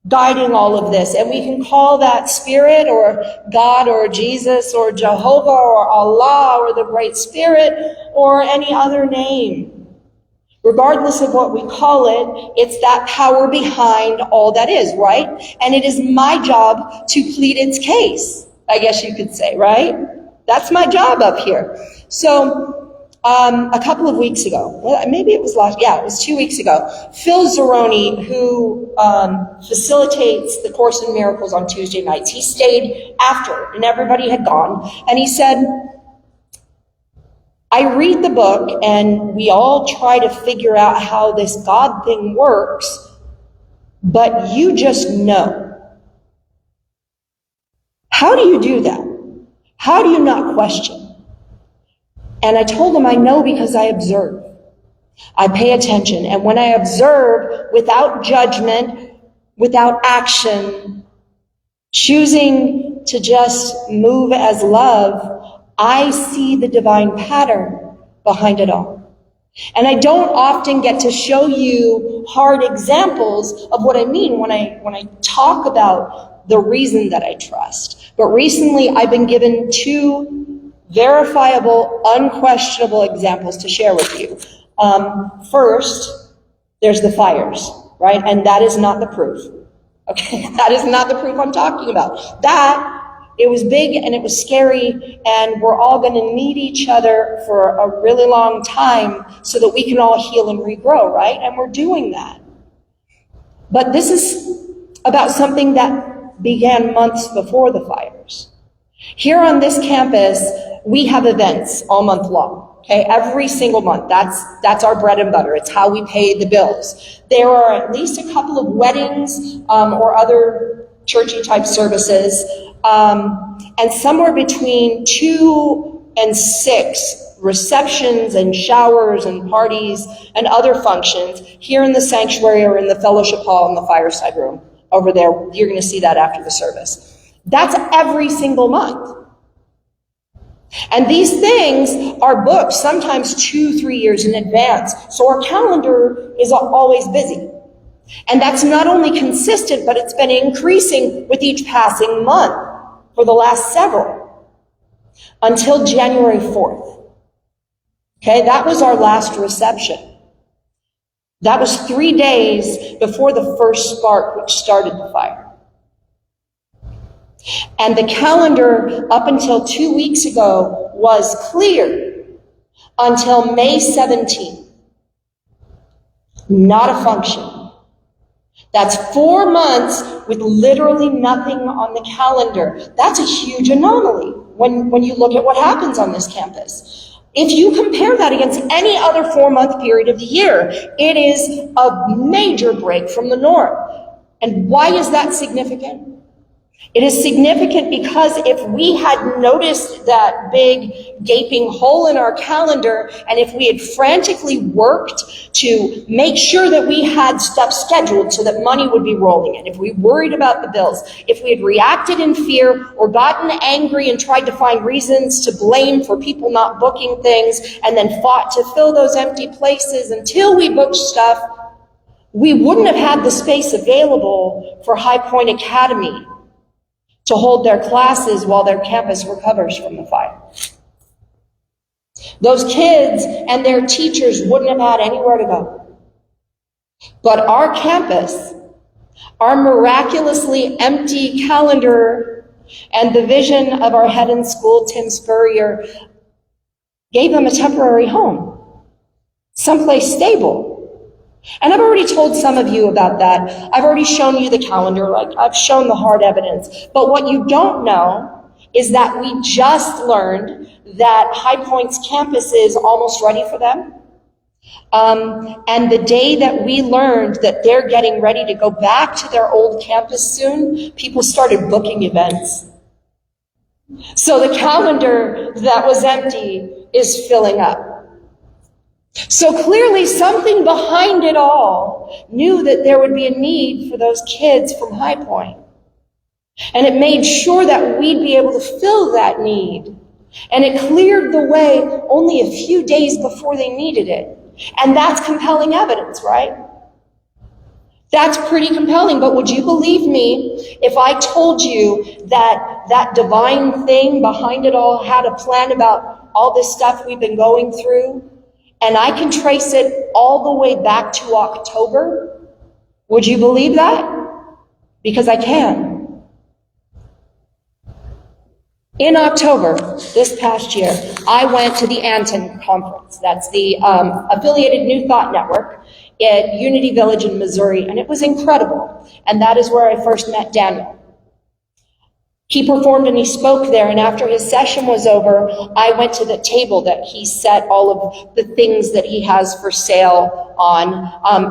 S3: guiding all of this, and we can call that Spirit or God or Jesus or Jehovah or Allah or the Great Spirit or any other name. Regardless of what we call it, it's that power behind all that is, right? And it is my job to plead its case, I guess you could say, right? That's my job up here. So A couple of weeks ago, well, maybe it was it was 2 weeks ago, Phil Zeroni, who facilitates the Course in Miracles on Tuesday nights, he stayed after, and everybody had gone, and he said, I read the book, and we all try to figure out how this God thing works, but you just know. How do you do that? How do you not question? And I told him I know because I observe. I pay attention. And when I observe without judgment, without action, choosing to just move as love, I see the divine pattern behind it all. And I don't often get to show you hard examples of what I mean when I talk about the reason that I trust. But recently I've been given 2 verifiable, unquestionable examples to share with you. First, there's the fires, right? And that is not the proof. Okay, that is not the proof I'm talking about. It was big and it was scary, and we're all going to need each other for a really long time so that we can all heal and regrow, right? And we're doing that. But this is about something that began months before the fires. Here on this campus, we have events all month long, okay? Every single month. That's our bread and butter. It's how we pay the bills. There are at least a couple of weddings or other churchy type services, and somewhere between 2 and 6 receptions and showers and parties and other functions here in the sanctuary or in the fellowship hall in the fireside room over there. You're going to see that after the service. That's every single month. And these things are booked sometimes 2-3 years in advance. So our calendar is always busy. And that's not only consistent, but it's been increasing with each passing month for the last several, until January 4th. Okay, that was our last reception. That was 3 days before the first spark, which started the fire. And the calendar up until 2 weeks ago was clear until May 17th. Not a function. That's 4 months with literally nothing on the calendar. That's a huge anomaly when you look at what happens on this campus. If you compare that against any other 4-month period of the year, it is a major break from the norm. And why is that significant? It is significant because if we had noticed that big gaping hole in our calendar, and if we had frantically worked to make sure that we had stuff scheduled so that money would be rolling in, if we worried about the bills, if we had reacted in fear or gotten angry and tried to find reasons to blame for people not booking things, and then fought to fill those empty places until we booked stuff, we wouldn't have had the space available for High Point Academy to hold their classes while their campus recovers from the fire. Those kids and their teachers wouldn't have had anywhere to go. But our campus, our miraculously empty calendar, and the vision of our head in school, Tim Spurrier, gave them a temporary home, someplace stable. And I've already told some of you about that. I've already shown you the calendar, I've shown the hard evidence. But what you don't know is that we just learned that High Point's campus is almost ready for them. And the day that we learned that they're getting ready to go back to their old campus soon, people started booking events. So the calendar that was empty is filling up. So clearly something behind it all knew that there would be a need for those kids from High Point. And it made sure that we'd be able to fill that need. And it cleared the way only a few days before they needed it. And that's compelling evidence, right? That's pretty compelling. But would you believe me if I told you that that divine thing behind it all had a plan about all this stuff we've been going through? And I can trace it all the way back to October. Would you believe that? Because I can. In October, this past year, I went to the Anton Conference. That's the affiliated New Thought Network at Unity Village in Missouri, and it was incredible. And that is where I first met Daniel. He performed and he spoke there, and after his session was over, I went to the table that he set all of the things that he has for sale on.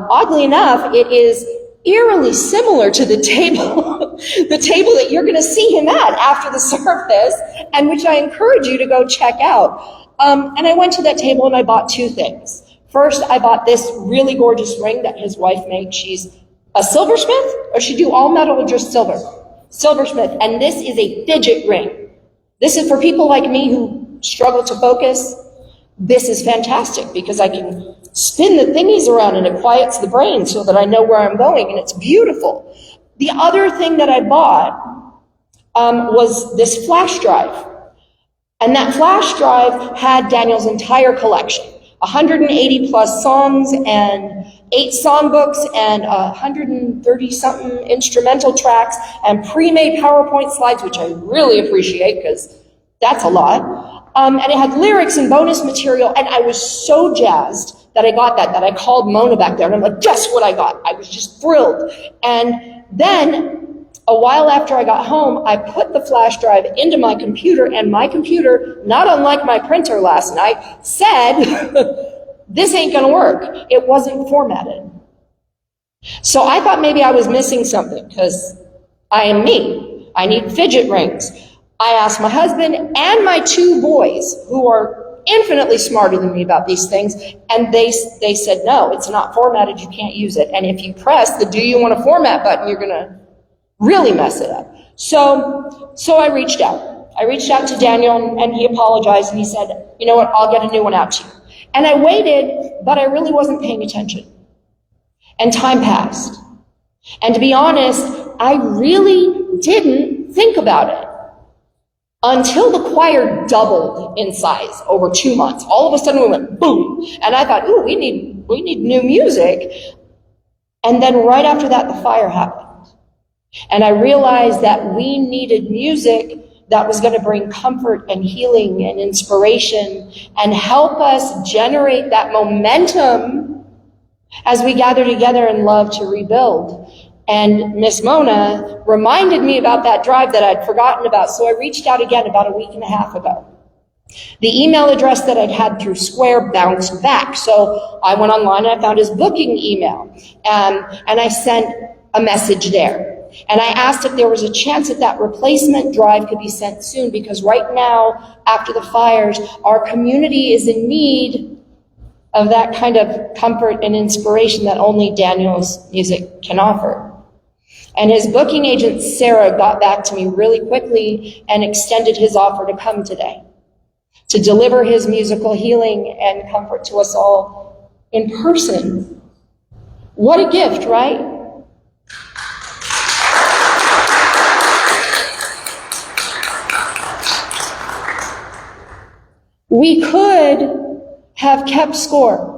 S3: Oddly enough, it is eerily similar to the table, the table that you're going to see him at after the service, and which I encourage you to go check out. And I went to that table and I bought two things. First, I bought this really gorgeous ring that his wife made. She's a silversmith, or she do all metal or just silver? Silversmith, and this is a fidget ring. This is for people like me who struggle to focus. This is fantastic because I can spin the thingies around and it quiets the brain so that I know where I'm going, and it's beautiful. The other thing that I bought was this flash drive. And that flash drive had Daniel's entire collection, 180 plus songs and 8 songbooks and 130 something instrumental tracks and pre-made PowerPoint slides, which I really appreciate because that's a lot. And it had lyrics and bonus material, and I was so jazzed that I got that I called Mona back there, and I'm like, guess what I got? I was just thrilled. And then a while after I got home, I put the flash drive into my computer, and my computer, not unlike my printer last night, said, this ain't gonna work. It wasn't formatted. So I thought maybe I was missing something, because I am me. I need fidget rings. I asked my husband and my 2 boys, who are infinitely smarter than me about these things, and they said, no, it's not formatted, you can't use it. And if you press the do you want to format button, you're gonna really mess it up. So I reached out. I reached out to Daniel, and he apologized, and he said, you know what, I'll get a new one out to you. And I waited, but I really wasn't paying attention. And time passed. And to be honest, I really didn't think about it until the choir doubled in size over 2 months. All of a sudden we went boom. And I thought, ooh, we need new music. And then right after that, the fire happened. And I realized that we needed music that was going to bring comfort and healing and inspiration and help us generate that momentum as we gather together in love to rebuild. And Miss Mona reminded me about that drive that I'd forgotten about, so I reached out again about a week and a half ago. The email address that I'd had through Square bounced back, so I went online and I found his booking email, and I sent a message there. And I asked if there was a chance that replacement drive could be sent soon, because right now, after the fires, our community is in need of that kind of comfort and inspiration that only Daniel's music can offer. And his booking agent, Sarah, got back to me really quickly and extended his offer to come today, to deliver his musical healing and comfort to us all in person. What a gift, right? We could have kept score.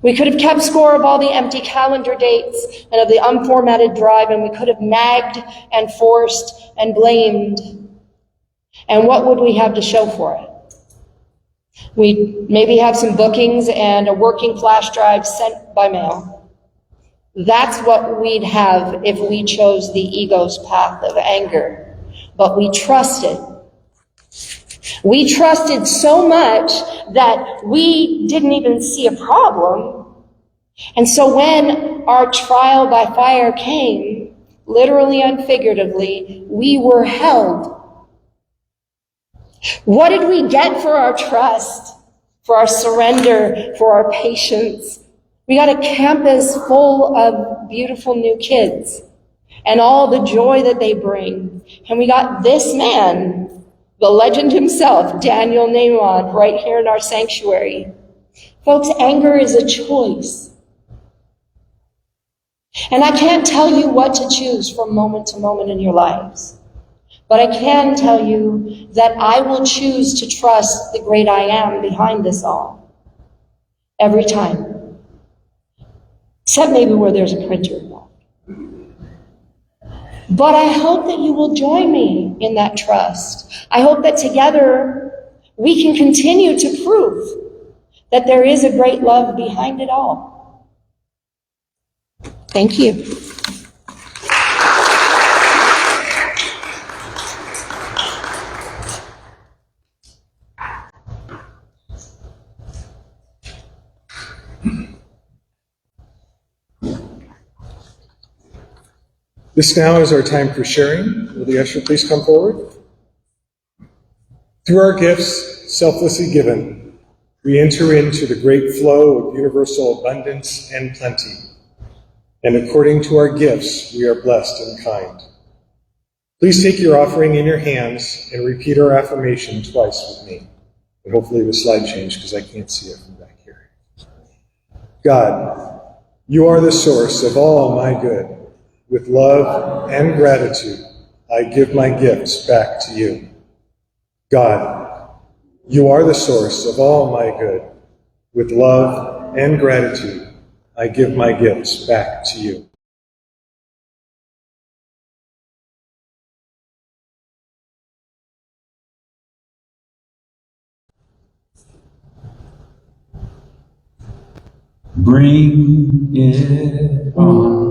S3: We could have kept score of all the empty calendar dates and of the unformatted drive, and we could have nagged and forced and blamed. And what would we have to show for it? We'd maybe have some bookings and a working flash drive sent by mail. That's what we'd have if we chose the ego's path of anger. But we trusted. We trusted so much that we didn't even see a problem. And so when our trial by fire came, literally and figuratively, we were held. What did we get for our trust, for our surrender, for our patience? We got a campus full of beautiful new kids and all the joy that they bring. And we got this man, the legend himself, Daniel Nahmod, right here in our sanctuary. Folks, anger is a choice. And I can't tell you what to choose from moment to moment in your lives. But I can tell you that I will choose to trust the great I am behind this all. Every time. Except maybe where there's a printer involved. But I hope that you will join me in that trust. I hope that together we can continue to prove that there is a great love behind it all. Thank you.
S4: This now is our time for sharing. Will the usher please come forward? Through our gifts, selflessly given, we enter into the great flow of universal abundance and plenty. And according to our gifts, we are blessed and kind. Please take your offering in your hands and repeat our affirmation twice with me. And hopefully the slide changed because I can't see it from back here. God, you are the source of all my good. With love and gratitude, I give my gifts back to you. God, you are the source of all my good. With love and gratitude, I give my gifts back to you.
S1: Bring it on.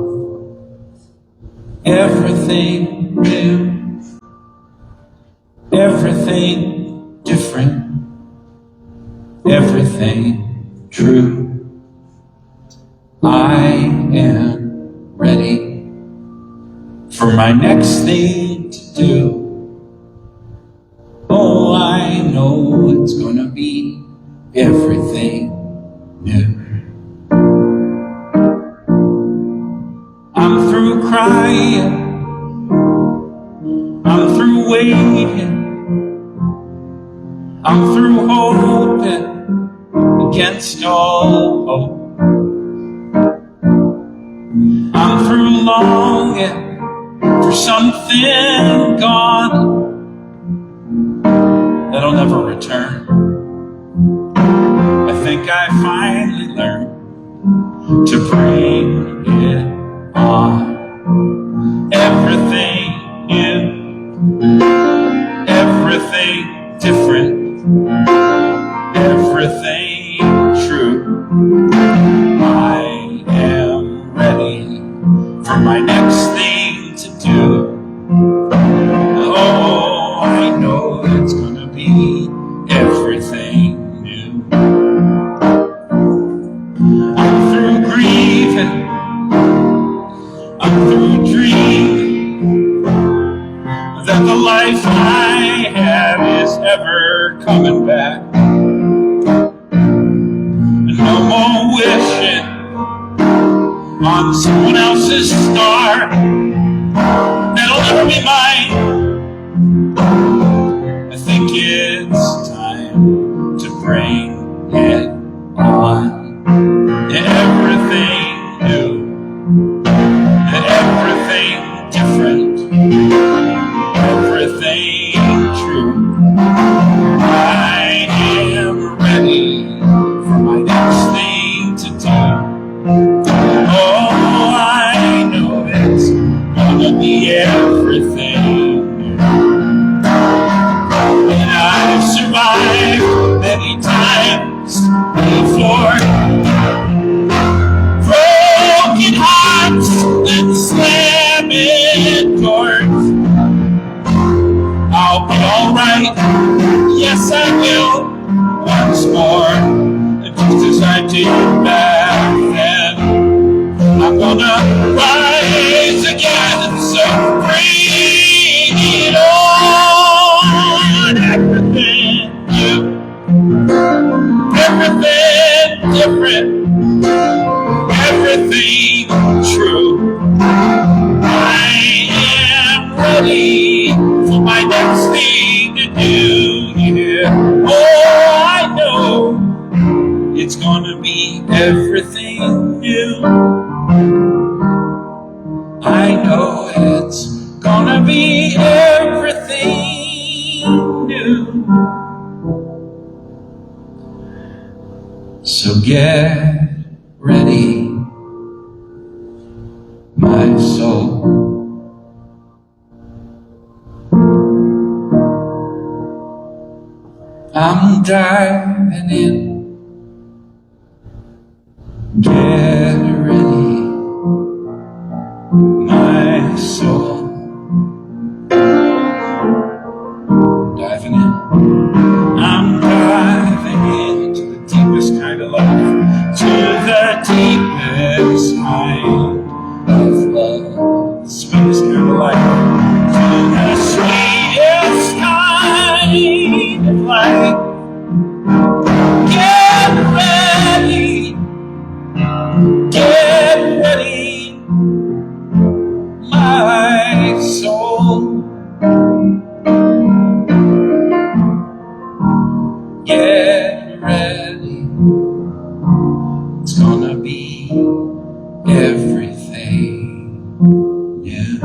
S1: Everything new, everything different, everything true. I am ready for my next thing to do. Oh, I know it's gonna be everything new. I'm through crying, I'm through waiting, I'm through hoping against all hope. I'm through longing for something gone that'll never return. I think I finally learned to bring it on. Everything new, everything different, everything true. I am ready for my next thing to do. Oh, I know it's gonna be everything new. I'm through grieving, I'm through dreaming that the life I have is ever coming back. No more wishing on someone else's star that'll never be mine. I think it's time to bring it on. Everything new, everything different, everything true. I am ready for my next thing to do. Oh, I know it's gonna be everything new. And I've survived many times before. Broken hearts and slamming doors. I'll be alright, yes I will, once more. And just as I did back then, I'm gonna rise again. So bring it on. Everything new, everything different, everything true. I am ready for my next thing to do. Yeah. Oh, I know it's gonna be everything new. I know it's gonna be everything new. So get ready, my soul. driving in. Get ready, my soul. Diving in. I'm diving into the deepest kind of love, to the deepest kind of love, the sweetest kind of life, to the sweetest kind of life. Get ready, my soul. Get ready, it's gonna be everything, yeah.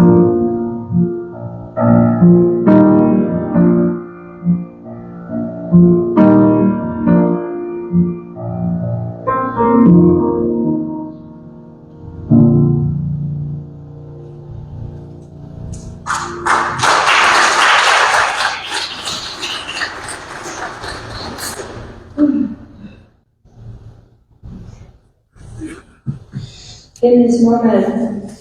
S2: In this moment,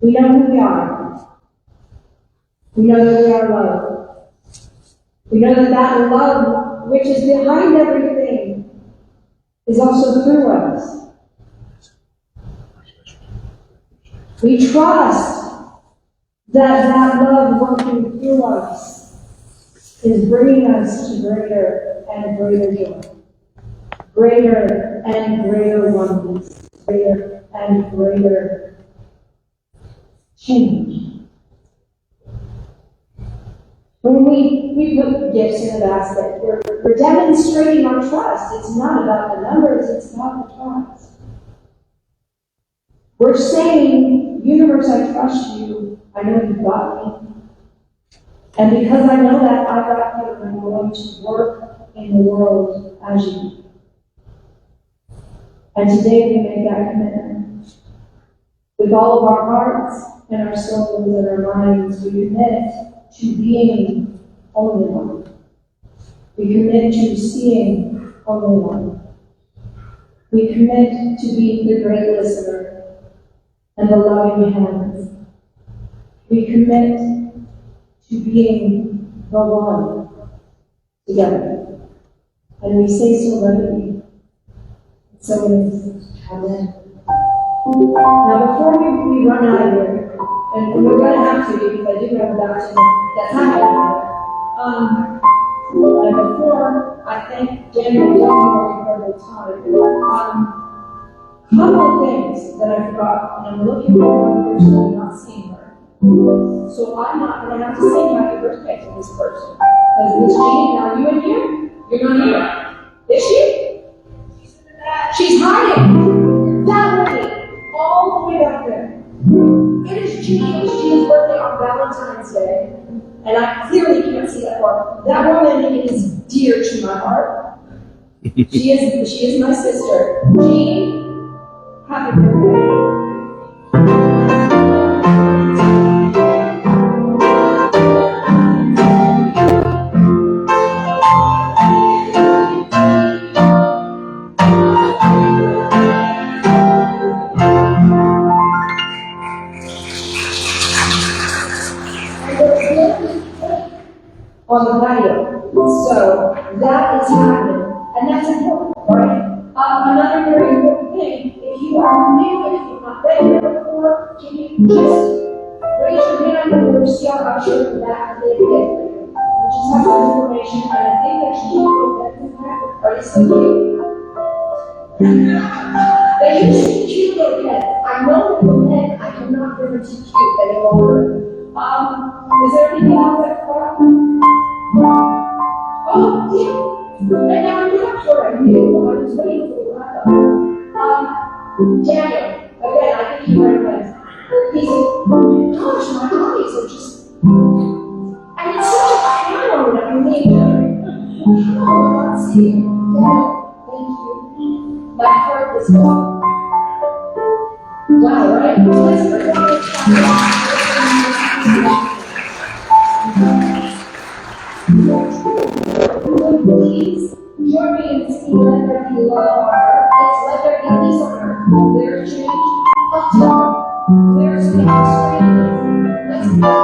S2: we know who we are. We know that we are loved. We know that that love, which is behind everything, is also through us. We trust that that love working through us is bringing us to greater and greater joy, greater and greater oneness, greater and greater change. When we put gifts in a basket, we're demonstrating our trust. It's not about the numbers, it's about the trust. We're saying, universe, I trust you. I know you've got me. And because I know that I've got you, I'm going to work in the world as you. And today we make that commitment. With all of our hearts and our souls and our minds, we commit to being only one. We commit to seeing only one. We commit to being the great listener and the loving hands. We commit to being the one together. And we say so readily. So it is. Amen. Now, before we run out of here, and we're going to have to because I do have a baptism that's happening. And before I thank Daniel Nahmod for the time, couple of things that I forgot, and I'm looking for one person and not seeing her. So I'm not going to have to sing happy birthday to this person. Because Miss Gina, are you in here? You're not here. Is she? She's hiding. That way, all the way back there. It is Gina's birthday on Valentine's Day, and I clearly can't see that far. That woman is dear to my heart. She is my sister. Jean, happy birthday. On the patio. So that is happening, and that's important, right? Another very important thing, if you are new, if you've not been here before, can you just raise your hand and we'll see our usher in the back of the gift for you. We just have some information, and I think that she will get the packet. Are you so cute? They used to be cute little kids. I know the men, I cannot guarantee cute any longer. Is there anything else that's far? Oh, yeah. And now I'm not sure I knew. I was waiting for the wrap up. Daniel, again, I think he recognized. He said, gosh, my eyes are just. And it's such a cloud. I mean, how am I not seeing? Daniel, thank you. My heart is gone. Wow, right? Let's perform this. please join me in singing Let There Be Love on Earth. It's Let There Be Peace on Earth. There's change uptown. There's peace. Let's go.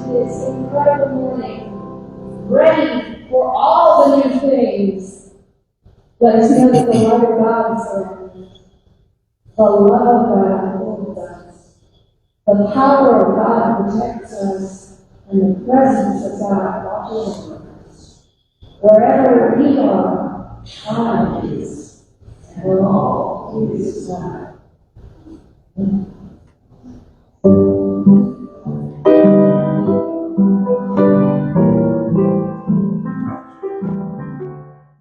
S2: This incredible morning, ready for all the new things. Let us know that the love of God is around us. The love of God holds us. The power of God protects us, and the presence of God watches over us. Wherever we are, God is, and we're all His God.